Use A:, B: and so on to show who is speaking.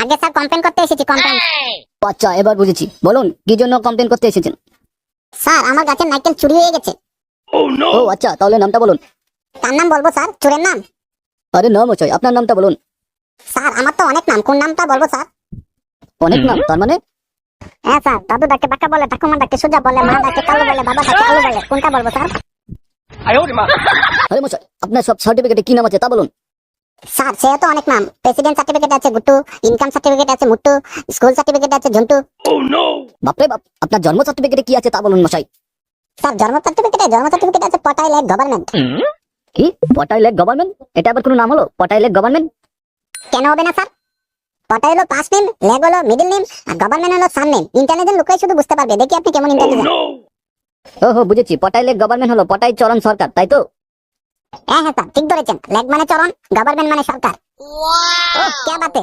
A: আগে sir complain করতে এসেছি, কমপ্লেন।
B: আচ্ছা, এবার বুঝেছি। বলুন কি জন্য কমপ্লেন করতে এসেছেন?
A: স্যার আমার গাছের নারকেল চুরি হয়ে গেছে।
B: ও আচ্ছা, তাহলে নামটা বলুন।
A: তার নাম বলবো স্যার? চোরের নাম?
B: আরে না মশাই, আপনার নামটা বলুন।
A: স্যার আমার তো অনেক নাম, কোন নামটা বলবো স্যার?
B: অনেক নাম তার মানে?
A: হ্যাঁ স্যার, দাদু ডাকে বাঁকা বলে, ঠাকুমা ডাকে সোজা বলে, মা ডাকে কালো বলে, বাবা ডাকে আলু বলে, কোনটা বলবো স্যার?
B: আরে মশাই, আপনার সব সার্টিফিকেটে কি নাম আছে তা বলুন।
A: স্যার সে তো অনেক নাম, প্রেসিডেন্ট সার্টিফিকেট আছে গুট্টু, ইনকাম সার্টিফিকেট আছে মুট্টু, স্কুল সার্টিফিকেট আছে ঝন্টু।
B: বাপরে বাপ, আপনার জন্ম সার্টিফিকেটে কি আছে তা বলুন মশাই।
A: স্যার জন্ম সার্টিফিকেট আছে পটাই লাইক গভর্নমেন্ট।
B: কি পটাই লেক গভর্নমেন্ট? এটা আবার কোনো নাম হলো, পটাই লেক গভর্নমেন্ট?
A: কেন হবে না স্যার? পটাই হলো ফার্স্ট নেম, লেগ হলো মিডল নেম, আর গভর্নমেন্ট হলো সার নেম। ইন্টেলিজেন্ট লোকই শুধু বুঝতে পারবে, দেখি আপনি কেমন ইন্টেলিজেন্ট।
B: ওহো বুঝেছি, পটাই লেক গভর্নমেন্ট হলো পটাই চরণ সরকার, তাই তো?
A: হ্যাঁ হ্যাঁ স্যার ঠিক ধরেছেন, লেগ মানে চরণ, গভর্নমেন্ট মানে সরকার। ও কে বাতে